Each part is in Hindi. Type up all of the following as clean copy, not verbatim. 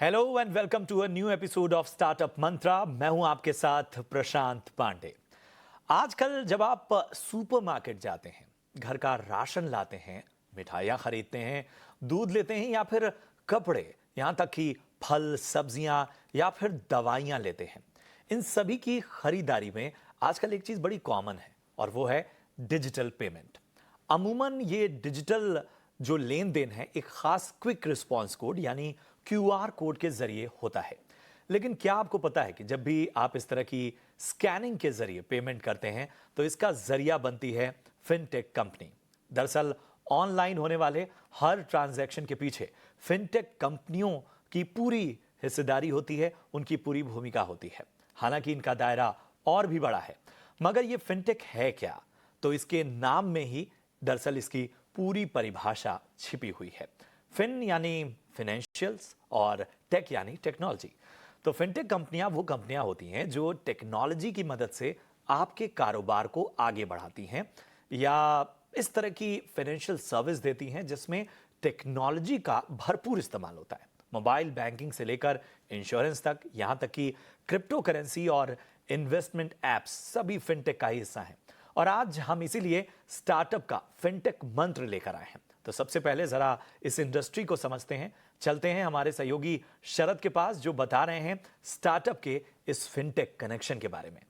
Hello and welcome to a new episode of startup Mantra. मैं हूं आपके साथ प्रशांत पांडे। आजकल जब आप सुपरमार्केट जाते हैं, घर का राशन लाते हैं, मिठाइयां खरीदते हैं, दूध लेते हैं या फिर कपड़े, यहां तक कि फल, सब्जियां या फिर दवाइयां लेते हैं, इन सभी की खरीदारी में आजकल एक चीज बड़ी कॉमन है और वो है डिजिटल पेमेंट। अमूमन ये डिजिटल जो लेन देन है एक खास क्विक रिस्पॉन्स कोड यानी क्यूआर कोड के जरिए होता है। लेकिन क्या आपको पता है कि जब भी आप इस तरह की स्कैनिंग के जरिए पेमेंट करते हैं तो इसका जरिया बनती है फिनटेक कंपनी। दरअसल ऑनलाइन होने वाले हर ट्रांजैक्शन के पीछे फिनटेक कंपनियों की पूरी हिस्सेदारी होती है, उनकी पूरी भूमिका होती है। हालांकि इनका दायरा और भी बड़ा है, मगर ये फिनटेक है क्या, तो इसके नाम में ही दरअसल इसकी पूरी परिभाषा छिपी हुई है। फिन यानी फाइनेंशियल्स और टेक यानी टेक्नोलॉजी। तो फिनटेक कंपनियां वो कंपनियां होती हैं जो टेक्नोलॉजी की मदद से आपके कारोबार को आगे बढ़ाती हैं या इस तरह की फाइनेंशियल सर्विस देती हैं जिसमें टेक्नोलॉजी का भरपूर इस्तेमाल होता है। मोबाइल बैंकिंग से लेकर इंश्योरेंस तक, यहां तक कि क्रिप्टो करेंसी और इन्वेस्टमेंट एप्स सभी फिनटेक का ही हिस्सा हैं। और आज हम इसीलिए स्टार्टअप का फिनटेक मंत्र लेकर आए हैं। तो सबसे पहले जरा इस इंडस्ट्री को समझते हैं। चलते हैं हमारे सहयोगी शरद के पास जो बता रहे हैं स्टार्टअप के इस फिनटेक कनेक्शन के बारे में।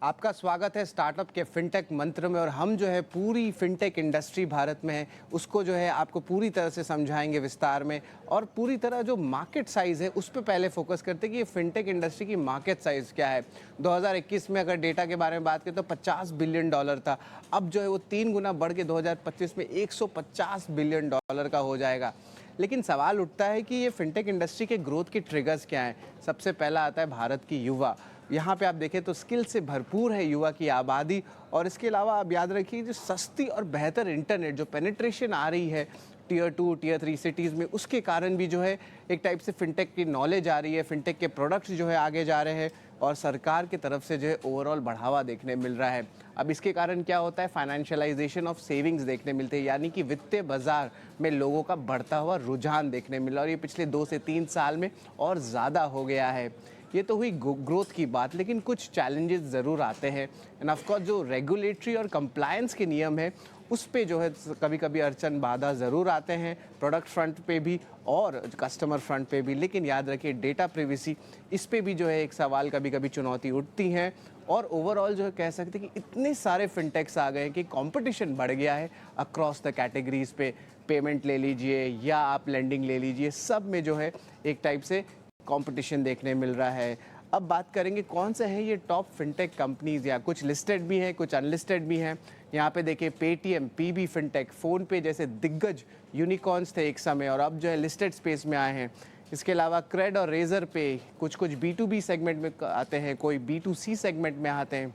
आपका स्वागत है स्टार्टअप के फिनटेक मंत्र में। और हम जो है पूरी फिनटेक इंडस्ट्री भारत में है उसको जो है आपको पूरी तरह से समझाएंगे विस्तार में, और पूरी तरह जो मार्केट साइज़ है उस पर पहले फोकस करते हैं कि ये फिनटेक इंडस्ट्री की मार्केट साइज़ क्या है। 2021 में अगर डेटा के बारे में बात करें तो $50 बिलियन था। अब जो है वो 3 गुना बढ़ के 2025 में $150 बिलियन का हो जाएगा। लेकिन सवाल उठता है कि ये फिनटेक इंडस्ट्री के ग्रोथ के ट्रिगर्स क्या हैं। सबसे पहला आता है भारत की युवा। यहाँ पे आप देखें तो स्किल से भरपूर है युवा की आबादी, और इसके अलावा आप याद रखिए जो सस्ती और बेहतर इंटरनेट जो पेनिट्रेशन आ रही है टियर 2 टियर 3 सिटीज़ में, उसके कारण भी जो है एक टाइप से फिनटेक की नॉलेज आ रही है, फिनटेक के प्रोडक्ट्स जो है आगे जा रहे हैं और सरकार की तरफ से जो है ओवरऑल बढ़ावा देखने मिल रहा है। अब इसके कारण क्या होता है, फाइनेंशियलाइजेशन ऑफ सेविंग्स देखने मिलते हैं, यानी कि वित्तीय बाजार में लोगों का बढ़ता हुआ रुझान देखने मिला, और ये पिछले 2 से 3 साल में और ज़्यादा हो गया है। ये तो हुई ग्रोथ की बात, लेकिन कुछ चैलेंजेस ज़रूर आते हैं। एंड ऑफकोर्स जो रेगुलेटरी और कंप्लायंस के नियम है उस पे जो है कभी कभी अड़चन बाधा ज़रूर आते हैं, प्रोडक्ट फ्रंट पे भी और कस्टमर फ्रंट पे भी। लेकिन याद रखिए डेटा प्रिवेसी, इस पे भी जो है एक सवाल कभी कभी चुनौती उठती हैं। और ओवरऑल जो है कह सकते हैं कि इतने सारे फिनटेक्स आ गए हैं कि कंपटीशन बढ़ गया है अक्रॉस द कैटेगरीज पे। पेमेंट ले लीजिए या आप लेंडिंग ले लीजिए, सब में जो है एक टाइप से कंपटीशन देखने मिल रहा है। अब बात करेंगे कौन से हैं ये टॉप फिनटेक कंपनीज, या कुछ लिस्टेड भी हैं कुछ अनलिस्टेड भी हैं। यहाँ पे देखिए पेटीएम, पीबी फिनटेक, फ़ोनपे जैसे दिग्गज यूनिकॉर्न्स थे एक समय और अब जो है लिस्टेड स्पेस में आए हैं। इसके अलावा क्रेड और रेजर पे कुछ B2B सेगमेंट में आते हैं, कोई B2C सेगमेंट में आते हैं।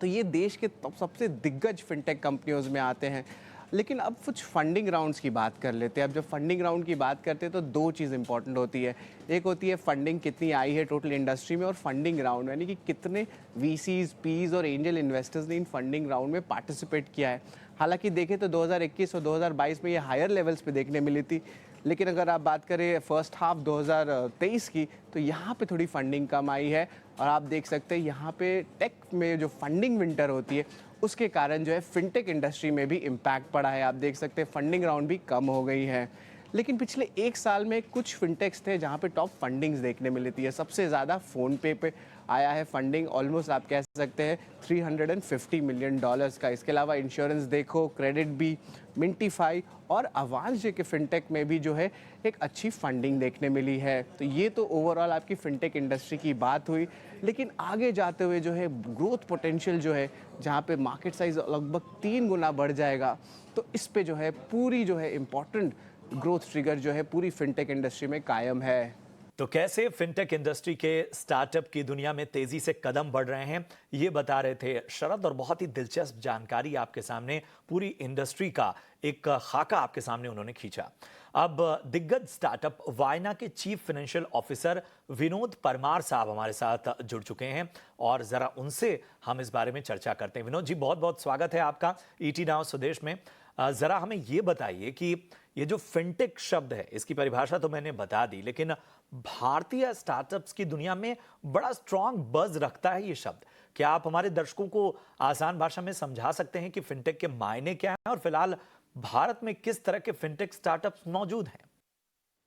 तो ये देश के सबसे दिग्गज फिनटेक कंपनियों में आते हैं। लेकिन अब कुछ फंडिंग राउंड्स की बात कर लेते हैं। अब जब फंडिंग राउंड की बात करते हैं तो 2 चीज़ इंपॉर्टेंट होती है। एक होती है फंडिंग कितनी आई है टोटल इंडस्ट्री में, और फंडिंग राउंड यानी कि कितने वीसीज, पीज और एंजल इन्वेस्टर्स ने इन फंडिंग राउंड में पार्टिसिपेट किया है। हालांकि देखें तो 2021 और 2022 में ये हायर लेवल्स पे देखने मिली थी, लेकिन अगर आप बात करें फर्स्ट हाफ 2023 की तो यहाँ पे थोड़ी फंडिंग कम आई है। और आप देख सकते हैं यहाँ पे टेक में जो फंडिंग विंटर होती है उसके कारण जो है फिनटेक इंडस्ट्री में भी इम्पैक्ट पड़ा है। आप देख सकते हैं फंडिंग राउंड भी कम हो गई है। लेकिन पिछले 1 साल में कुछ फिनटेक्स थे जहाँ पे टॉप फंडिंग्स देखने मिली थी। सबसे ज़्यादा फ़ोनपे पे आया है फंडिंग, ऑलमोस्ट आप कह सकते हैं $350 मिलियन का। इसके अलावा इंश्योरेंस देखो, क्रेडिट भी, मिंटीफाई और अवांश के फिनटेक में भी जो है एक अच्छी फंडिंग देखने मिली है। तो ये तो ओवरऑल आपकी फिनटेक इंडस्ट्री की बात हुई। लेकिन आगे जाते हुए जो है ग्रोथ पोटेंशियल जो है, जहाँ पे मार्केट साइज लगभग 3 गुना बढ़ जाएगा, तो इस पे जो है पूरी जो है इम्पॉर्टेंट ग्रोथ ट्रिगर जो है पूरी फिनटेक इंडस्ट्री में कायम है। तो कैसे फिनटेक इंडस्ट्री के स्टार्टअप की दुनिया में तेजी से कदम बढ़ रहे हैं, ये बता रहे थे शरद। और बहुत ही दिलचस्प जानकारी आपके सामने, पूरी इंडस्ट्री का एक खाका आपके सामने उन्होंने खींचा। अब दिग्गज स्टार्टअप वायना के chief financial officer Vinod Parmar साहब हमारे साथ जुड़ चुके हैं और जरा उनसे हम इस बारे में चर्चा करते हैं। विनोद जी, बहुत बहुत स्वागत है आपका ईटी नाउ स्वदेश में। जरा हमें ये बताइए कि ये जो फिनटेक शब्द है, इसकी परिभाषा तो मैंने बता दी, लेकिन भारतीय स्टार्टअप्स की दुनिया में बड़ा स्ट्रॉन्ग बज रखता है ये शब्द। क्या आप हमारे दर्शकों को आसान भाषा में समझा सकते हैं कि फिनटेक के मायने क्या हैं और फिलहाल भारत में किस तरह के फिनटेक स्टार्टअप्स मौजूद हैं?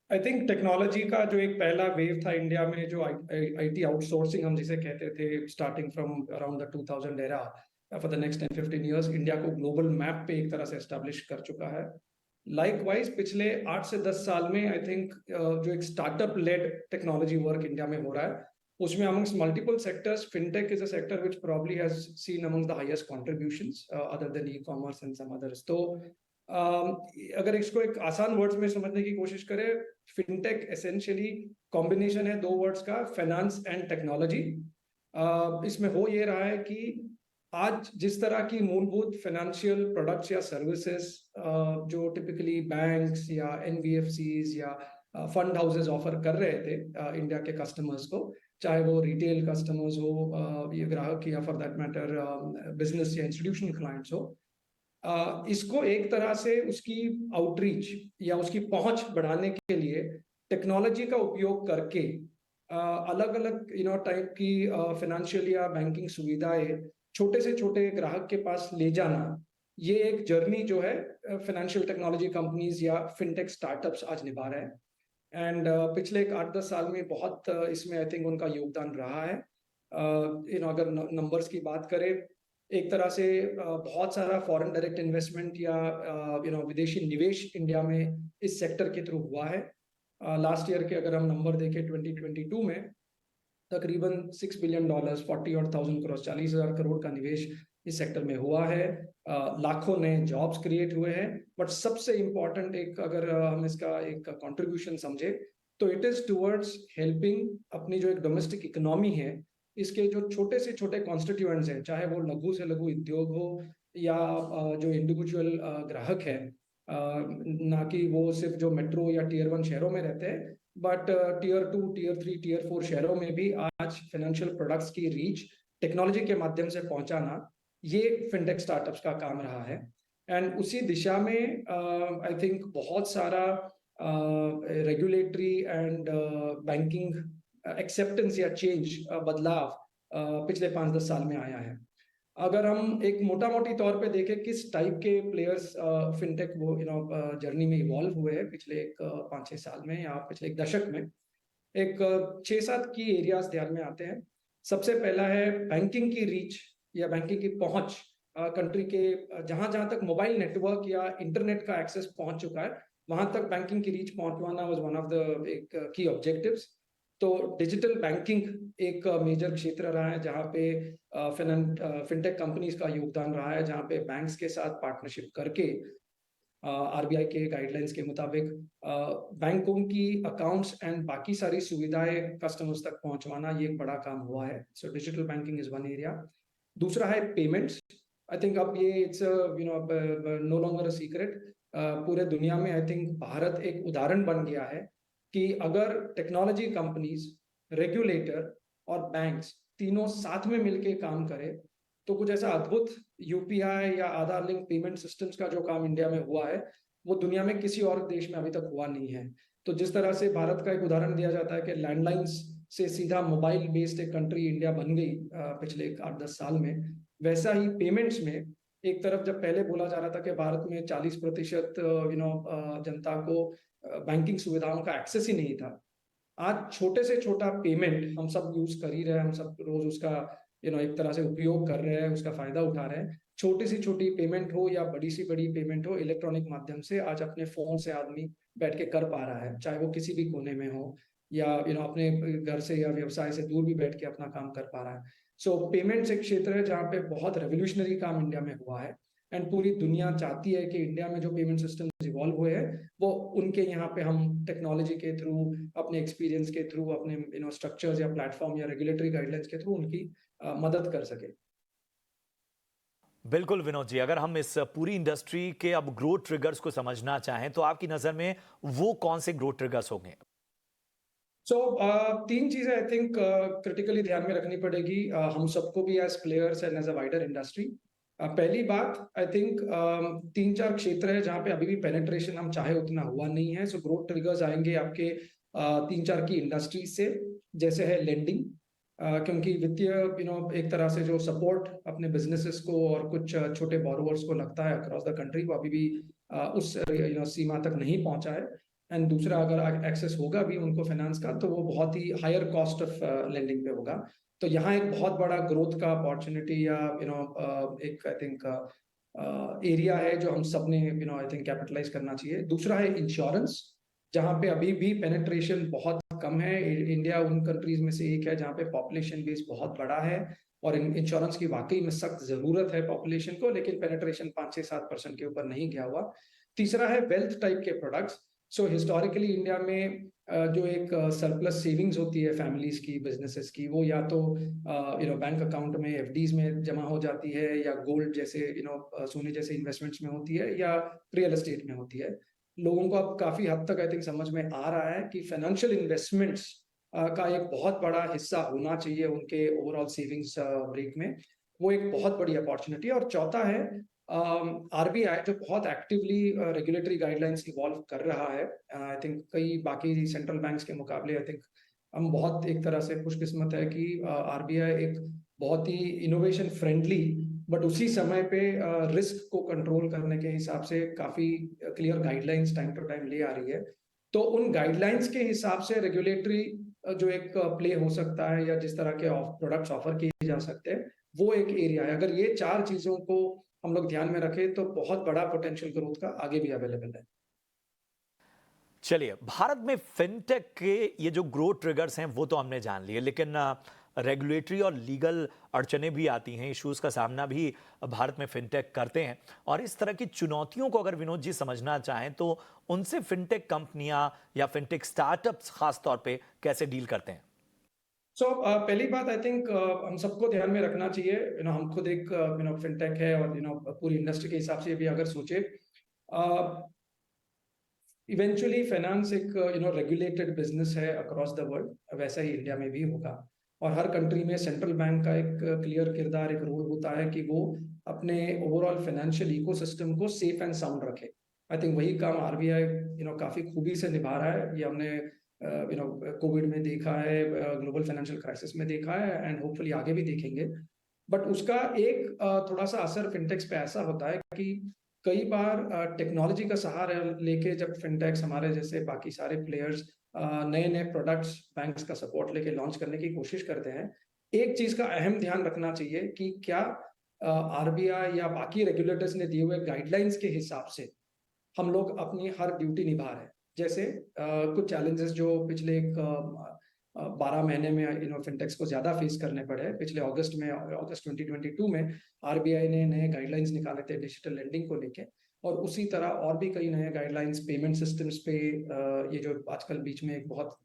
आई थिंक टेक्नोलॉजी का जो एक पहला वेव था इंडिया में, जो आईटी आउटसोर्सिंग हम जिसे कहते थे, starting from around the 2000 era, for the next 10-15 years India को ग्लोबल मैप पे एक तरह से एस्टेब्लिश कर चुका है। लाइकवाइज पिछले 8 से 10 साल में आई थिंक जो एक startup led technology work India में हो रहा है, उसमें amongst multiple sectors fintech is a sector which probably has seen amongst the highest contributions other than e-commerce and some others. तो अगर इसको एक आसान वर्ड्स में समझने की कोशिश करें, फिनटेक एसेंशियली कॉम्बिनेशन है दो वर्ड्स का, फाइनेंस एंड टेक्नोलॉजी। इसमें हो ये रहा है कि आज जिस तरह की मूलभूत फाइनेंशियल प्रोडक्ट्स या सर्विसेज जो टिपिकली बैंक्स या एनबीएफसीज या फंड हाउसेज ऑफर कर रहे थे इंडिया के कस्टमर्स को, चाहे वो रिटेल कस्टमर्स हो, ये ग्राहक, या फॉर दैट मैटर बिजनेस या इंस्टीट्यूशनल क्लाइंट्स हो, इसको एक तरह से उसकी आउटरीच या उसकी पहुंच बढ़ाने के लिए टेक्नोलॉजी का उपयोग करके अलग अलग टाइप की फाइनेंशियल या बैंकिंग सुविधाएं छोटे से छोटे ग्राहक के पास ले जाना, ये एक जर्नी जो है फाइनेंशियल टेक्नोलॉजी कंपनीज या फिनटेक स्टार्टअप्स आज निभा रहे हैं। एंड पिछले एक 8-10 साल में बहुत इसमें आई थिंक उनका योगदान रहा है। अगर नंबर्स की बात करें, एक तरह से बहुत सारा फॉरेन डायरेक्ट इन्वेस्टमेंट या विदेशी निवेश इंडिया में इस सेक्टर के थ्रू हुआ है। लास्ट ईयर के अगर हम नंबर देखें 2022 में तकरीबन $6 बिलियन, 40,000 करोड़, 40,000 करोड़ का निवेश इस सेक्टर में हुआ है। लाखों नए जॉब्स क्रिएट हुए हैं। बट सबसे इम्पोर्टेंट एक अगर हम इसका एक कंट्रीब्यूशन समझे तो इट इज टुवर्ड्स हेल्पिंग अपनी जो एक डोमेस्टिक इकोनॉमी है, इसके जो छोटे से छोटे कॉन्स्टिट्यूएंट्स हैं, चाहे वो लघु से लघु उद्योग हो या जो इंडिविजुअल ग्राहक है, ना कि वो सिर्फ जो मेट्रो या टीयर 1 शहरों में रहते हैं, बट टीयर 2, टीयर 3, टीयर 4 शहरों में भी आज फाइनेंशियल प्रोडक्ट्स की रीच टेक्नोलॉजी के माध्यम से पहुंचाना, ये फिनटेक स्टार्टअप्स का काम रहा है। एंड उसी दिशा में आई थिंक बहुत सारा रेगुलेटरी एंड बैंकिंग एक्सेप्टेंस या चेंज, बदलाव पिछले 5-10 साल में आया है। अगर हम एक मोटा मोटी तौर पे देखें किस टाइप के प्लेयर्स फिनटेक वो जर्नी में इवॉल्व हुए हैं पिछले एक 5-6 साल में या पिछले एक दशक में, एक 6-7 की एरियाज ध्यान में आते हैं। सबसे पहला है बैंकिंग की रीच या बैंकिंग की पहुंच। कंट्री के जहां जहां तक मोबाइल नेटवर्क या इंटरनेट का एक्सेस पहुंच चुका है, वहां तक बैंकिंग की रीच पहुंचवाना वाज वन ऑफ द एक की ऑब्जेक्टिव्स। तो डिजिटल बैंकिंग एक मेजर क्षेत्र रहा है जहाँ पे फिनटेक कंपनीज का योगदान रहा है, जहाँ पे बैंक्स के साथ पार्टनरशिप करके आरबीआई के गाइडलाइंस के मुताबिक बैंकों की अकाउंट्स एंड बाकी सारी सुविधाएं कस्टमर्स तक पहुंचवाना, ये एक बड़ा काम हुआ है। So digital banking is one area. दूसरा है पेमेंट्स। आई थिंक अब ये it's no longer a secret, पूरे दुनिया में आई थिंक भारत एक उदाहरण बन गया है कि अगर टेक्नोलॉजी कंपनीज, रेगुलेटर और बैंक्स तीनों साथ में मिलकर काम करें तो कुछ ऐसा अद्भुत यूपीआई या आधार लिंक पेमेंट सिस्टम्स का जो काम इंडिया में हुआ है, वो दुनिया में किसी और देश में अभी तक हुआ नहीं है। तो जिस तरह से भारत का एक उदाहरण दिया जाता है कि लैंडलाइंस से सीधा मोबाइल बेस्ड एक कंट्री इंडिया बन गई पिछले 8-10 साल में, वैसा ही पेमेंट्स में एक तरफ जब पहले बोला जा रहा था कि भारत में 40% जनता को बैंकिंग सुविधाओं का एक्सेस ही नहीं था, आज छोटे से छोटा पेमेंट हम सब यूज कर ही रहे हैं, हम सब रोज उसका एक तरह से उपयोग कर रहे हैं, उसका फायदा उठा रहे हैं। छोटी सी छोटी पेमेंट हो या बड़ी सी बड़ी पेमेंट हो, इलेक्ट्रॉनिक माध्यम से आज अपने फोन से आदमी बैठ के कर पा रहा है, चाहे वो किसी भी कोने में हो या अपने घर से या व्यवसाय से दूर भी बैठ के अपना काम कर पा रहा है। सो पेमेंट्स एक क्षेत्र है जहाँ पे बहुत रेवोल्यूशनरी काम इंडिया में हुआ है। एंड पूरी दुनिया चाहती है कि इंडिया में जो पेमेंट सिस्टम इवॉल्व हुए हैं वो उनके यहाँ पे हम टेक्नोलॉजी के थ्रू, अपने एक्सपीरियंस के थ्रू, अपने स्ट्रक्चर्स या प्लेटफॉर्म या रेगुलेटरी गाइडलाइंस के थ्रू उनकी मदद कर सके। बिल्कुल विनोद जी, अगर हम इस पूरी इंडस्ट्री के अब ग्रोथ ट्रिगर्स को समझना चाहें तो आपकी नजर में वो कौन से ग्रोथ ट्रिगर्स होंगे? सो तीन चीजें आई थिंक क्रिटिकली ध्यान में रखनी पड़ेगी हम सबको भी as players and as a wider industry. पहली बात आई थिंक तीन चार क्षेत्र है जहाँ पे अभी भी पेनिट्रेशन हम चाहे उतना हुआ नहीं है। सो ग्रोथ ट्रिगर्स आएंगे आपके तीन चार की इंडस्ट्रीज से, जैसे है लेंडिंग, क्योंकि वित्तीय एक तरह से जो सपोर्ट अपने बिजनेसेस को और कुछ छोटे बोरोवर्स को लगता है अक्रॉस द कंट्री वो अभी भी उस सीमा तक नहीं पहुंचा है। एंड दूसरा, अगर एक्सेस होगा भी उनको फाइनेंस का तो वो बहुत ही हायर कॉस्ट ऑफ लेंडिंग पे होगा। तो यहाँ एक बहुत बड़ा ग्रोथ का अपॉर्चुनिटी या एक आई थिंक एरिया है जो हम सब ने आई थिंक कैपिटलाइज करना चाहिए। दूसरा है इंश्योरेंस, जहाँ पे अभी भी पेनिट्रेशन बहुत कम है। इंडिया उन कंट्रीज में से एक है जहाँ पे पॉपुलेशन बेस बहुत बड़ा है और इंश्योरेंस की वाकई में सख्त जरूरत है पॉपुलेशन को, लेकिन पेनिट्रेशन 5-6-7% के ऊपर नहीं गया हुआ। तीसरा है वेल्थ टाइप के प्रोडक्ट्स। सो हिस्टोरिकली इंडिया में जो एक सरप्लस सेविंग्स होती है फैमिलीज की, बिजनेसेस की, वो या तो बैंक अकाउंट में एफडीज में जमा हो जाती है या गोल्ड जैसे सोने जैसे इन्वेस्टमेंट्स में होती है या रियल एस्टेट में होती है। लोगों को अब काफी हद तक आई थिंक समझ में आ रहा है कि फाइनेंशियल इन्वेस्टमेंट्स का एक बहुत बड़ा हिस्सा होना चाहिए उनके ओवरऑल सेविंग्स ब्रेक में। वो एक बहुत बड़ी अपॉर्चुनिटी है। और चौथा है आरबीआई जो बहुत एक्टिवली रेगुलेटरी गाइडलाइंस इवॉल्व कर रहा है। आई थिंक कई बाकी सेंट्रल बैंक्स के मुकाबले आई थिंक हम बहुत एक तरह से खुशकिस्मत है कि आरबीआई एक बहुत ही इनोवेशन फ्रेंडली बट उसी समय पे रिस्क को कंट्रोल करने के हिसाब से काफी clear guidelines time to time ले आ रही है। तो उन गाइडलाइंस के हिसाब से रेगुलेटरी जो एक प्ले हो सकता है या जिस तरह के प्रोडक्ट्स ऑफर किए जा सकते हैं वो एक एरिया है। अगर ये चार चीजों को हम लोग ध्यान में रखें तो बहुत बड़ा पोटेंशियल ग्रोथ का आगे भी अवेलेबल है। चलिए, भारत में फिनटेक के ये जो ग्रोथ ट्रिगर्स हैं वो तो हमने जान लिए, लेकिन रेगुलेटरी और लीगल अड़चने भी आती हैं, इश्यूज का सामना भी भारत में फिनटेक करते हैं। और इस तरह की चुनौतियों को अगर विनोद जी समझना चाहें तो उनसे फिनटेक कंपनियां या फिनटेक स्टार्टअप्स खास तौर पे कैसे डील करते हैं? पहली बात आई थिंक हम सबको ध्यान में रखना चाहिए। हम खुद एक फिनटेक है और पूरी इंडस्ट्री के हिसाब से भी अगर सोचे, इवेंचुअली फाइनेंस एक रेगुलेटेड बिजनेस है अक्रॉस द वर्ल्ड, वैसा ही इंडिया में भी होगा। और हर कंट्री में सेंट्रल बैंक का एक क्लियर किरदार, एक रोल होता है कि वो अपने ओवरऑल फाइनेंशियल इकोसिस्टम को सेफ एंड साउंड रखे। आई थिंक वही काम आरबीआई काफी खूबी से निभा रहा है। ये हमने कोविड में देखा है, ग्लोबल फाइनेंशियल क्राइसिस में देखा है एंड होपफुली आगे भी देखेंगे। बट उसका एक थोड़ा सा असर फिनटेक्स पे ऐसा होता है कि कई बार टेक्नोलॉजी का सहारा लेके जब फिनटेक्स हमारे जैसे बाकी सारे प्लेयर्स नए नए प्रोडक्ट्स बैंक्स का सपोर्ट लेके लॉन्च करने की कोशिश करते हैं, एक चीज का अहम ध्यान रखना चाहिए कि क्या आरबीआई या बाकी रेगुलेटर्स ने दिए हुए गाइडलाइंस के हिसाब से हम लोग अपनी हर ड्यूटी निभा रहे हैं। जैसे कुछ चैलेंजेस जो पिछले 12 महीने में फिनटेक्स को ज्यादा फेस करने पड़े। पिछले अगस्त 2022 में आरबीआई ने नए गाइडलाइंस निकाले थे डिजिटल लेंडिंग को लेके, और उसी तरह और भी कई नए गाइडलाइंस पेमेंट सिस्टम्स पे, ये जो आजकल बीच में एक बहुत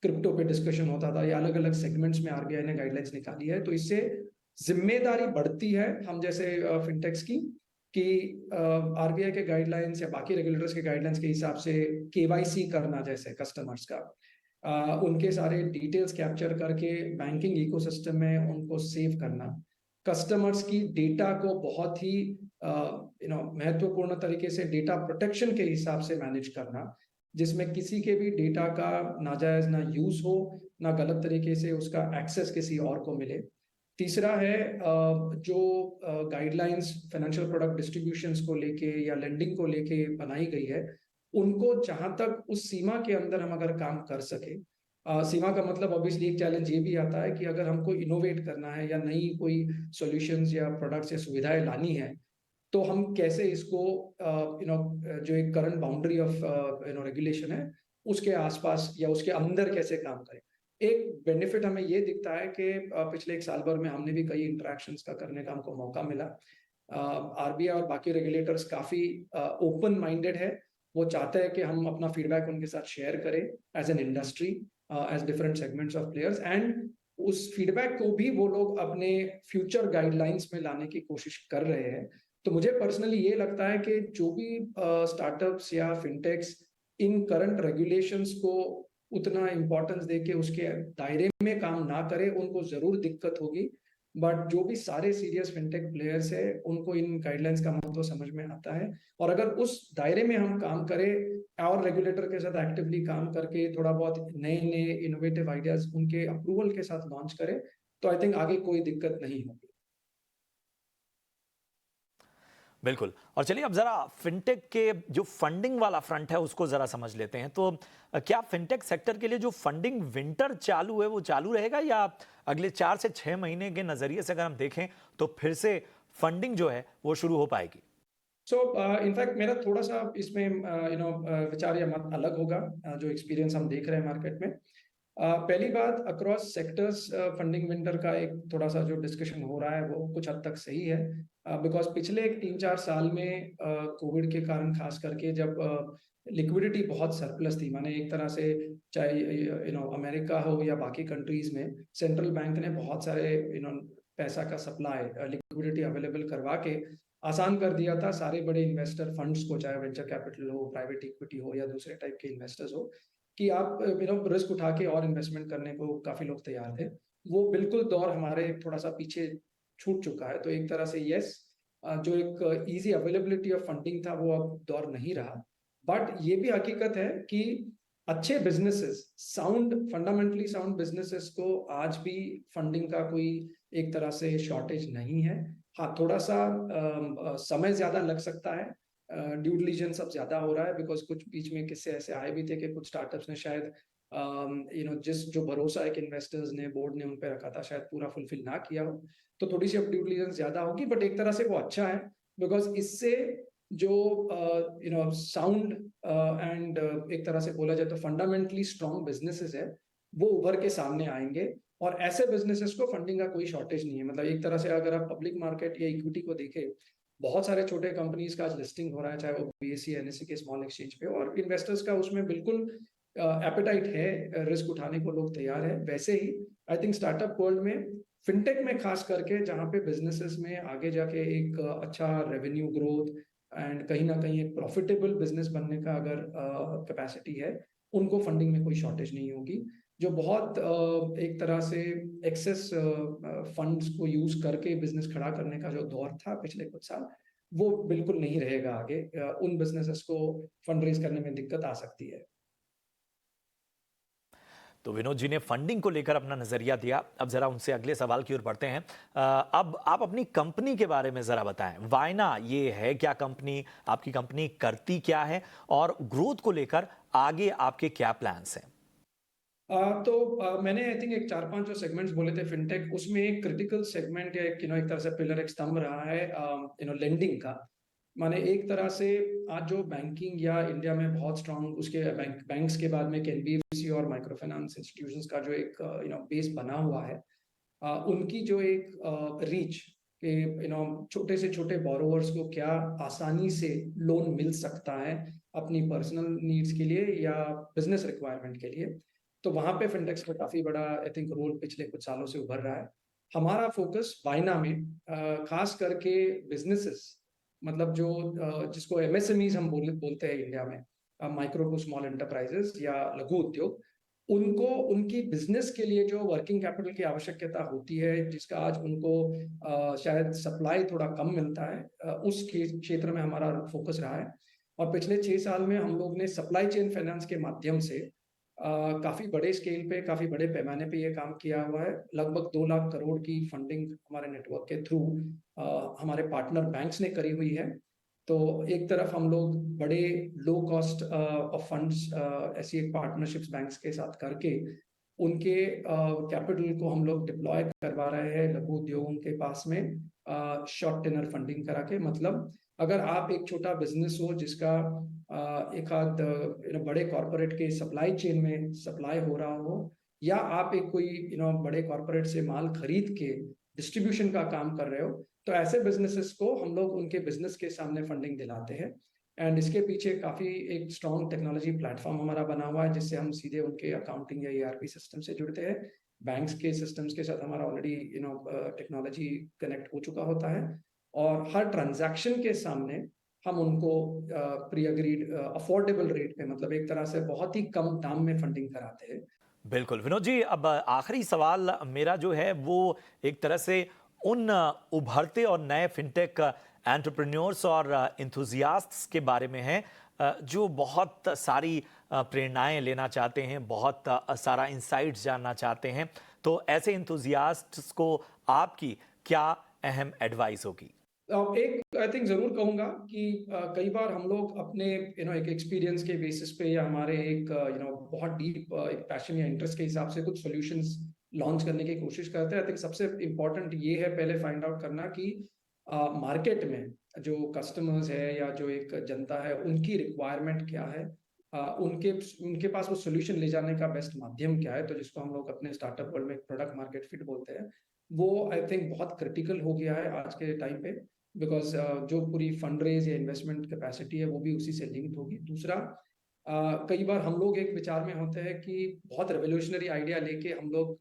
क्रिप्टो पे डिस्कशन होता था, ये अलग अलग सेगमेंट्स में आरबीआई ने गाइडलाइंस निकाली है। तो इससे जिम्मेदारी बढ़ती है हम जैसे फिनटेक्स की कि आरबीआई के गाइडलाइंस या बाकी रेगुलेटर्स के गाइडलाइंस के हिसाब से केवाईसी करना, जैसे कस्टमर्स का उनके सारे डिटेल्स कैप्चर करके बैंकिंग इकोसिस्टम में उनको सेव करना, कस्टमर्स की डेटा को बहुत ही महत्वपूर्ण तरीके से डेटा प्रोटेक्शन के हिसाब से मैनेज करना, जिसमें किसी के भी डेटा का नाजायज ना यूज हो, ना गलत तरीके से उसका एक्सेस किसी और को मिले। तीसरा है जो गाइडलाइंस फाइनेंशियल प्रोडक्ट डिस्ट्रीब्यूशंस को लेके या लेंडिंग को लेके बनाई गई है, उनको जहां तक उस सीमा के अंदर हम अगर काम कर सके, सीमा का मतलब ऑब्वियसली एक चैलेंज ये भी आता है कि अगर हमको इनोवेट करना है या नई कोई सॉल्यूशंस या प्रोडक्ट्स या सुविधाएं लानी है, तो हम कैसे इसको जो एक करंट बाउंड्री ऑफ रेगुलेशन है उसके आसपास या उसके अंदर कैसे काम करें। एक बेनिफिट हमें ये दिखता है कि पिछले 1 साल भर में हमने भी कई इंटरेक्शंस का करने का हमको मौका मिला। आरबीआई और बाकी रेगुलेटर्स काफी ओपन माइंडेड है। वो चाहते हैं कि हम अपना फीडबैक उनके साथ शेयर करें as an industry, as different segments of players, and उस फीडबैक को भी वो लोग अपने फ्यूचर गाइडलाइंस में लाने की कोशिश कर रहे हैं। तो मुझे पर्सनली ये लगता है कि जो भी स्टार्टअप्स या फिनटेक्स इन करंट रेगुलेशंस को उतना इम्पोर्टेंस दे के उसके दायरे में काम ना करे, उनको जरूर दिक्कत होगी। बट जो भी सारे सीरियस फिनटेक प्लेयर्स है, उनको इन गाइडलाइंस का महत्व समझ में आता है। और अगर उस दायरे में हम काम करें और रेगुलेटर के साथ एक्टिवली काम करके थोड़ा बहुत नए नए इनोवेटिव आइडियाज उनके अप्रूवल के साथ लॉन्च करें, तो आई थिंक आगे कोई दिक्कत नहीं होगी। बिल्कुल। और चलिए अब जरा फिनटेक के जो फंडिंग वाला फ्रंट है उसको जरा समझ लेते हैं। तो क्या फिनटेक सेक्टर के लिए जो फंडिंग विंटर चालू है वो चालू रहेगा, या अगले 4 से 6 महीने के नजरिए से अगर हम देखें तो फिर से फंडिंग जो है वो शुरू हो पाएगी? सो इनफैक्ट मेरा थोड़ा सा इसमें विचार या मत अलग होगा, जो एक्सपीरियंस हम देख रहे हैं मार्केट में। पहली बात, अक्रॉस सेक्टर्स फंडिंग विंटर का एक थोड़ा सा जो डिस्कशन हो रहा है वो कुछ हद तक सही है, बिकॉज पिछले 3-4 साल में कोविड के कारण खास करके जब लिक्विडिटी बहुत सरप्लस थी, माने एक तरह से चाहे अमेरिका हो या बाकी कंट्रीज में सेंट्रल बैंक ने बहुत सारे पैसा का सप्लाई लिक्विडिटी अवेलेबल करवा के आसान कर दिया था सारे बड़े इन्वेस्टर फंड्स को, चाहे वेंचर कैपिटल हो, प्राइवेट इक्विटी हो या दूसरे टाइप के इन्वेस्टर्स हो, कि आप रिस्क उठा के और इन्वेस्टमेंट करने को काफी लोग तैयार थे। वो बिल्कुल दौर हमारे थोड़ा सा पीछे छूट चुका है। तो एक तरह से यस, जो एक इजी अवेलेबिलिटी ऑफ फंडिंग था वो अब दौर नहीं रहा। बट ये भी हकीकत है कि अच्छे businesses, sound fundamentally sound businesses को आज भी फंडिंग का कोई एक तरह से शॉर्टेज नहीं है। हाँ, थोड़ा सा समय ज्यादा लग सकता है, ड्यू डिलिजेंस अब ज्यादा हो रहा है, बिकॉज कुछ बीच में किस्से ऐसे आए भी थे कि कुछ स्टार्टअप्स ने शायद जिस जो भरोसा एक इन्वेस्टर्स ने, बोर्ड ने उन पे रखा था, शायद पूरा फुलफिल ना किया हो। तो थोड़ी सी अब ड्यू डिलिजेंस ज्यादा होगी, बट एक तरह से वो अच्छा है, बिकॉज इससे जो साउंड एंड एक तरह से बोला जाए तो फंडामेंटली स्ट्रॉन्ग बिजनेसेस है वो उभर के सामने आएंगे। और ऐसे बिजनेसेस को फंडिंग का कोई शॉर्टेज नहीं है। मतलब एक तरह से अगर आप पब्लिक मार्केट या इक्विटी को देखें, बहुत सारे छोटे कंपनीज का आज लिस्टिंग हो रहा है, चाहे वो बीएसई एनएसई के स्मॉल एक्सचेंज पे, और इन्वेस्टर्स का उसमें बिल्कुल एपेटाइट है, रिस्क उठाने को लोग तैयार है। वैसे ही आई थिंक स्टार्टअप वर्ल्ड में, फिनटेक में खास करके, जहाँ पे बिजनेसेस में आगे जाके एक अच्छा रेवेन्यू ग्रोथ एंड कहीं ना कहीं एक प्रॉफिटेबल बिजनेस बनने का अगर कैपेसिटी है, उनको फंडिंग में कोई शॉर्टेज नहीं होगी। जो बहुत एक तरह से एक्सेस फंड्स को यूज करके बिजनेस खड़ा करने का जो दौर था पिछले कुछ साल, वो बिल्कुल नहीं रहेगा आगे। उन बिजनेसेस को फंड रेज करने में दिक्कत आ सकती है। तो विनोद जी ने फंडिंग को लेकर अपना नजरिया दिया। अब जरा उनसे अगले सवाल की ओर बढ़ते हैं। अब आप अपनी कंपनी के बारे में जरा बताएं। वायना ये है क्या कंपनी, आपकी कंपनी करती क्या है, और ग्रोथ को लेकर आगे आपके क्या प्लान्स हैं? मैंने आई थिंक एक 4-5 जो सेगमेंट्स बोले थे फिनटेक, उसमें एक क्रिटिकल सेगमेंट या एक एक तरह से पिलर, एक स्तंभ रहा है लेंडिंग का। माने एक तरह से आज जो बैंकिंग या इंडिया में बहुत स्ट्रांग, उसके बैंक्स के बाद में एनबीएफसी और माइक्रो फाइनेंस इंस्टीट्यूशंस का जो एक बेस बना हुआ है, उनकी जो एक रीच के छोटे से छोटे बोरोवर्स को क्या आसानी से लोन मिल सकता है अपनी पर्सनल नीड्स के लिए या बिजनेस रिक्वायरमेंट के लिए, तो वहां पे फिनटेक्स का काफी बड़ा आई थिंक रोल पिछले कुछ सालों से उभर रहा है। हमारा फोकस वायना में खास करके बिजनेसेस, मतलब जो जिसको एमएसएमईज हम बोलते हैं इंडिया में, माइक्रो टू स्मॉल एंटरप्राइजेस या लघु उद्योग, उनको उनकी बिजनेस के लिए जो वर्किंग कैपिटल की आवश्यकता होती है, जिसका आज उनको शायद सप्लाई थोड़ा कम मिलता है, उस क्षेत्र में हमारा फोकस रहा है। और पिछले 6 साल में हम लोग ने सप्लाई चेन फाइनेंस के माध्यम से काफी बड़े स्केल पे, काफी बड़े पैमाने पे ये काम किया हुआ है। लगभग 2 लाख करोड़ की फंडिंग हमारे नेटवर्क के थ्रू हमारे पार्टनर बैंक्स ने करी हुई है। तो एक तरफ हम लोग बड़े लो कॉस्ट ऑफ फंड्स ऐसी एक पार्टनरशिप्स बैंक्स के साथ करके उनके कैपिटल को हम लोग डिप्लॉय करवा रहे हैं लघु उद्योगों के पास में, शॉर्ट टेनर फंडिंग करा के। मतलब अगर आप एक छोटा बिजनेस हो जिसका एक आध बड़े कॉर्पोरेट के सप्लाई चेन में सप्लाई हो रहा हो, या आप एक कोई बड़े कॉर्पोरेट से माल खरीद के डिस्ट्रीब्यूशन का काम कर रहे हो, तो ऐसे बिजनेसेस को हम लोग उनके बिजनेस के सामने फंडिंग दिलाते हैं। एंड इसके पीछे काफ़ी एक स्ट्रॉन्ग टेक्नोलॉजी प्लेटफॉर्म हमारा बना हुआ है, जिससे हम सीधे उनके अकाउंटिंग या ERP सिस्टम से जुड़ते हैं। बैंक्स के सिस्टम्स के साथ हमारा ऑलरेडी टेक्नोलॉजी कनेक्ट हो चुका होता है, और हर ट्रांजैक्शन के सामने हम उनको प्री अग्रीड अफोर्डेबल रेट पे, मतलब एक तरह से बहुत ही कम दाम में फंडिंग कराते हैं। बिल्कुल विनोद जी, अब आखिरी सवाल मेरा जो है वो एक तरह से उन उभरते और नए फिनटेक एंटरप्रेन्योर्स और इंथुजियास्ट्स के बारे में है जो बहुत सारी प्रेरणाएं लेना चाहते हैं, बहुत सारा इंसाइट्स जानना चाहते हैं। तो ऐसे इंथुजियास्ट्स को आपकी क्या अहम एडवाइस होगी? एक आई थिंक जरूर कहूंगा कि कई बार हम लोग अपने एक एक्सपीरियंस के बेसिस पे या हमारे एक बहुत डीप एक पैशन या इंटरेस्ट के हिसाब से कुछ सॉल्यूशंस लॉन्च करने की कोशिश करते हैं। आई थिंक सबसे इम्पोर्टेंट ये है पहले फाइंड आउट करना कि मार्केट में जो कस्टमर्स है या जो एक जनता है उनकी रिक्वायरमेंट क्या है, उनके उनके पास वो सोल्यूशन ले जाने का बेस्ट माध्यम क्या है। तो जिसको हम लोग अपने स्टार्टअप वर्ल्ड में प्रोडक्ट मार्केट फिट बोलते हैं, वो आई थिंक बहुत क्रिटिकल हो गया है आज के टाइम पे, बिकॉज जो पूरी फंड रेज या इन्वेस्टमेंट कैपेसिटी है वो भी उसी से लिंक्ड होगी। दूसरा, कई बार हम लोग एक विचार में होते हैं कि बहुत रेवोल्यूशनरी आइडिया लेके हम लोग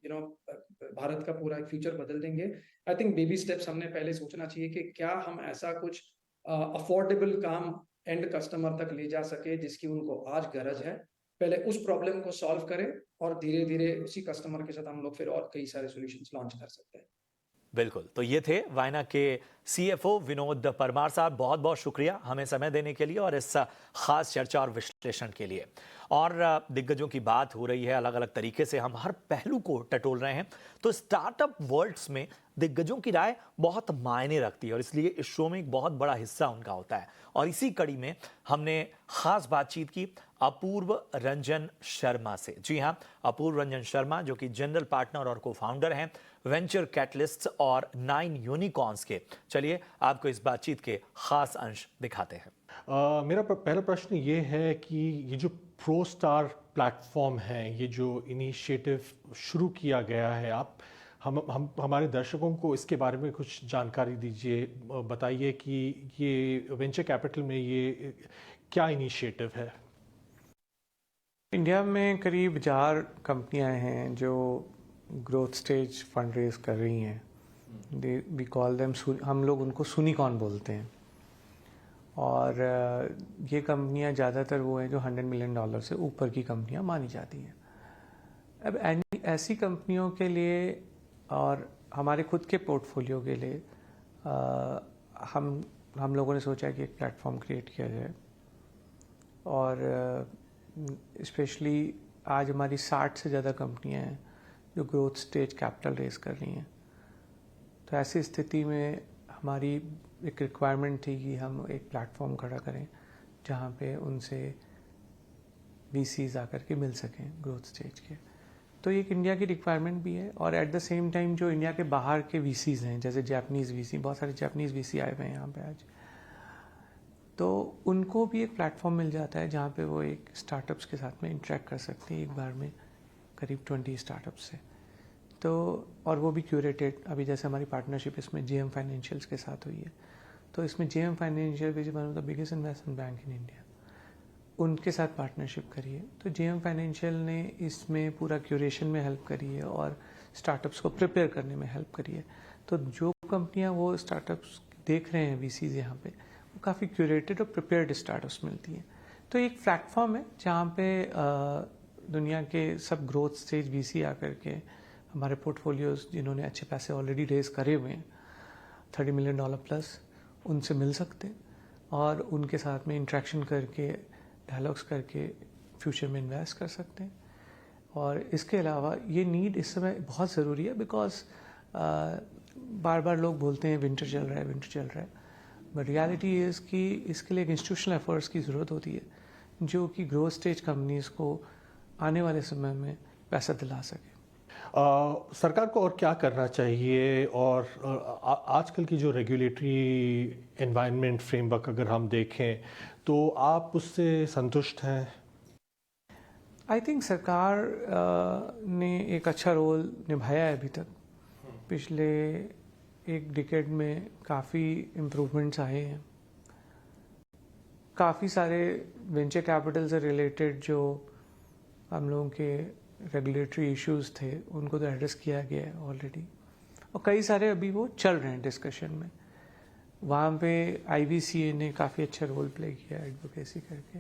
भारत का पूरा एक फ्यूचर बदल देंगे। आई थिंक बेबी स्टेप्स हमने पहले सोचना चाहिए कि क्या हम ऐसा कुछ अफोर्डेबल काम एंड कस्टमर तक ले जा सके जिसकी उनको आज गरज है। पहले उस प्रॉब्लम को सॉल्व करें और धीरे धीरे उसी कस्टमर के साथ हम लोग फिर और कई सारे सॉल्यूशंस लॉन्च कर सकते हैं। बिल्कुल, तो ये थे वायना के CFO विनोद परमार साहब। बहुत बहुत शुक्रिया हमें समय देने के लिए और इस खास चर्चा और विश्लेषण के लिए। और दिग्गजों की बात हो रही है, अलग अलग तरीके से हम हर पहलू को टटोल रहे हैं, तो स्टार्टअप वर्ल्ड्स में दिग्गजों की राय बहुत मायने रखती है और इसलिए इस शो में एक बहुत बड़ा हिस्सा उनका होता है। और इसी कड़ी में हमने खास बातचीत की अपूर्व रंजन शर्मा से। जी हाँ, अपूर्व रंजन शर्मा जो कि जनरल पार्टनर और को फाउंडर हैं वेंचर कैटलिस्ट्स और 9 यूनिकॉर्न्स के। चलिए आपको इस बातचीत के खास अंश दिखाते हैं। मेरा पहला प्रश्न ये है कि ये जो प्रो स्टार प्लेटफॉर्म है, ये जो इनिशिएटिव शुरू किया गया है, आप हम हमारे दर्शकों को इसके बारे में कुछ जानकारी दीजिए, बताइए कि ये वेंचर कैपिटल में ये क्या इनिशिएटिव है। इंडिया में करीब 4 कंपनियां हैं जो ग्रोथ स्टेज फंड रेज कर रही हैं। वी कॉल देम, हम लोग उनको यूनिकॉर्न बोलते हैं। और ये कंपनियां ज़्यादातर वो हैं जो $100 मिलियन से ऊपर की कंपनियां मानी जाती हैं। अब ऐसी कंपनियों के लिए और हमारे खुद के पोर्टफोलियो के लिए हम लोगों ने सोचा कि एक प्लेटफॉर्म क्रिएट किया जाए। और स्पेशली आज हमारी 60 से ज़्यादा कंपनियां हैं जो ग्रोथ स्टेज कैपिटल रेज कर रही हैं। तो ऐसी स्थिति में हमारी एक रिक्वायरमेंट थी कि हम एक प्लेटफॉर्म खड़ा करें जहाँ पे उनसे VCs आकर के मिल सकें ग्रोथ स्टेज के। तो एक इंडिया की रिक्वायरमेंट भी है और एट द सेम टाइम जो इंडिया के बाहर के VCs हैं, जैसे जापानीज़ VC, बहुत सारे जापानीज़ VC आए हुए हैं यहाँ पे आज, तो उनको भी एक प्लेटफॉर्म मिल जाता है जहाँ पे वो एक स्टार्टअप्स के साथ में इंटरेक्ट कर सकते हैं एक बार में करीब 20 स्टार्टअप्स से। तो और वो भी क्यूरेटेड। अभी जैसे हमारी पार्टनरशिप इसमें JM फाइनेंशियल्स के साथ हुई है, तो इसमें JM financial which is one of the biggest investment bank in India, उनके साथ पार्टनरशिप करी है। तो JM फाइनेंशियल ने इसमें पूरा क्यूरेशन में हेल्प करी है और स्टार्टअप्स को प्रिपेयर करने में हेल्प करी है। तो जो कंपनियां वो स्टार्टअप्स देख रहे हैं VCs यहाँ पे, वो काफ़ी क्यूरेटेड और प्रिपेयर्ड स्टार्टअप्स मिलती हैं। तो एक प्लेटफॉर्म है जहाँ पे दुनिया के सब ग्रोथ स्टेज VC आकर के हमारे पोर्टफोलियोज जिन्होंने अच्छे पैसे ऑलरेडी रेज करे हुए हैं $30 मिलियन प्लस, उनसे मिल सकते हैं और उनके साथ में इंट्रैक्शन करके डायलॉग्स करके फ्यूचर में इन्वेस्ट कर सकते हैं। और इसके अलावा ये नीड इस समय बहुत ज़रूरी है बिकॉज बार बार लोग बोलते हैं विंटर चल रहा है, विंटर चल रहा है, बट रियलिटी इज़ कि इसके लिए एक इंस्टीट्यूशनल एफर्ट्स की ज़रूरत होती है जो कि ग्रोथ स्टेज कंपनीज़ को आने वाले समय में पैसा दिला सके। सरकार को और क्या करना चाहिए, और आजकल की जो रेगुलेटरी एनवायरनमेंट फ्रेमवर्क अगर हम देखें तो आप उससे संतुष्ट हैं? आई थिंक सरकार ने एक अच्छा रोल निभाया है अभी तक। पिछले एक डिकेड में काफ़ी इम्प्रूवमेंट्स आए हैं। काफ़ी सारे वेंचर कैपिटल से रिलेटेड जो हम लोगों के रेगुलेटरी इश्यूज थे उनको तो एड्रेस किया गया है ऑलरेडी, और कई सारे अभी वो चल रहे हैं डिस्कशन में। वहाँ पे IVCA ने काफ़ी अच्छा रोल प्ले किया एडवोकेसी करके,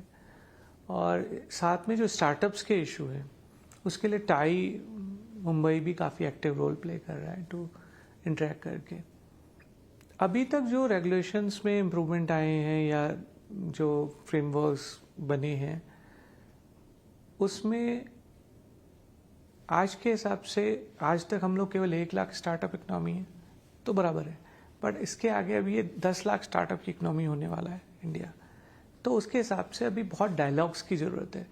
और साथ में जो स्टार्टअप्स के इशू हैं उसके लिए टाई मुंबई भी काफ़ी एक्टिव रोल प्ले कर रहा है टू इंटरेक्ट करके। अभी तक जो रेगुलेशंस में इम्प्रूवमेंट आए हैं या जो फ्रेमवर्क्स बने हैं उसमें आज के हिसाब से आज तक हम लोग केवल 1 लाख स्टार्टअप इकनॉमी है तो बराबर है, बट इसके आगे अभी ये 10 लाख स्टार्टअप की इकनॉमी होने वाला है इंडिया। तो उसके हिसाब से अभी बहुत डायलॉग्स की ज़रूरत है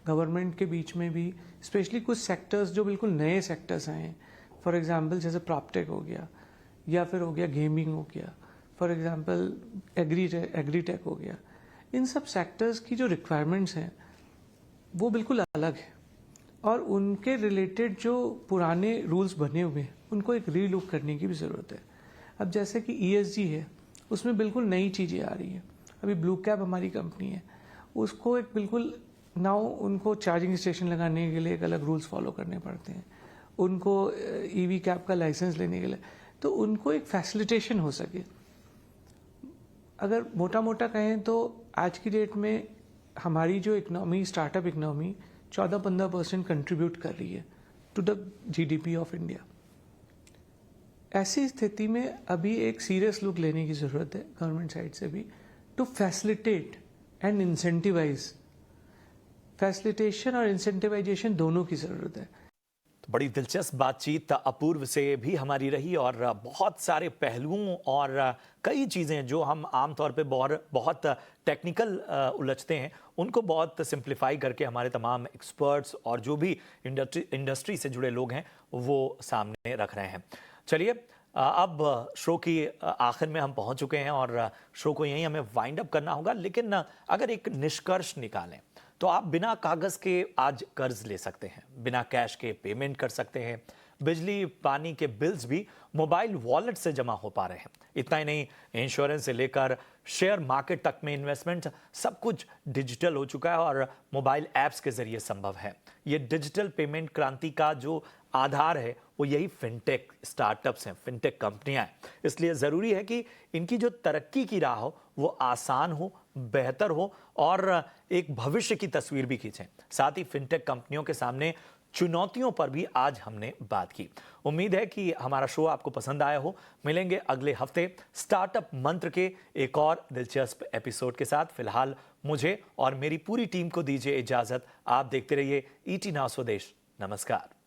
गवर्नमेंट के बीच में भी, स्पेशली कुछ सेक्टर्स जो बिल्कुल नए सेक्टर्स आए हैं। फॉर एग्जांपल जैसे प्रॉपटेक हो गया, या फिर हो गया गेमिंग हो गया, फॉर एग्जांपल एग्रीटेक हो गया। इन सब सेक्टर्स की जो रिक्वायरमेंट्स हैं वो बिल्कुल अलग है, और उनके रिलेटेड जो पुराने रूल्स बने हुए हैं उनको एक रीलुक करने की भी ज़रूरत है। अब जैसे कि ESG है, उसमें बिल्कुल नई चीज़ें आ रही हैं। अभी ब्लू कैप हमारी कंपनी है, उसको एक बिल्कुल नाउ उनको चार्जिंग स्टेशन लगाने के लिए एक अलग रूल्स फॉलो करने पड़ते हैं, उनको EV कैप का लाइसेंस लेने के लिए, तो उनको एक फैसिलिटेशन हो सके। अगर मोटा मोटा कहें तो आज की डेट में हमारी जो इकनॉमी, स्टार्टअप इकनॉमी 14-15% कंट्रीब्यूट कर रही है to the GDP of India. ऐसी स्थिति में अभी एक सीरियस लुक लेने की ज़रूरत है गवर्नमेंट साइड से भी, to facilitate and incentivise. Facilitation और इंसेंटिवाइजेशन दोनों की ज़रूरत है। तो बड़ी दिलचस्प बातचीत अपूर्व से भी हमारी रही, और बहुत सारे पहलुओं और कई चीज़ें जो हम आमतौर पे बहुत टेक्निकल उलझते हैं उनको बहुत सिंप्लीफाई करके हमारे तमाम एक्सपर्ट्स और जो भी इंडस्ट्री से जुड़े लोग हैं वो सामने रख रहे हैं। चलिए अब शो की आखिर में हम पहुंच चुके हैं और शो को यहीं हमें वाइंड अप करना होगा, लेकिन अगर एक निष्कर्ष निकालें तो आप बिना कागज़ के आज कर्ज ले सकते हैं, बिना कैश के पेमेंट कर सकते हैं, बिजली पानी के बिल्स भी मोबाइल वॉलेट से जमा हो पा रहे हैं। इतना ही नहीं, इंश्योरेंस से लेकर शेयर मार्केट तक में इन्वेस्टमेंट सब कुछ डिजिटल हो चुका है और मोबाइल ऐप्स के जरिए संभव है। ये डिजिटल पेमेंट क्रांति का जो आधार है वो यही फिनटेक स्टार्टअप्स हैं, फिनटेक कंपनियां हैं। इसलिए ज़रूरी है कि इनकी जो तरक्की की राह हो वो आसान हो, बेहतर हो और एक भविष्य की तस्वीर भी खींचें। साथ ही फिनटेक कंपनियों के सामने चुनौतियों पर भी आज हमने बात की। उम्मीद है कि हमारा शो आपको पसंद आया हो। मिलेंगे अगले हफ्ते स्टार्टअप मंत्र के एक और दिलचस्प एपिसोड के साथ। फिलहाल मुझे और मेरी पूरी टीम को दीजिए इजाजत। आप देखते रहिए ET नाउ स्वदेश। नमस्कार।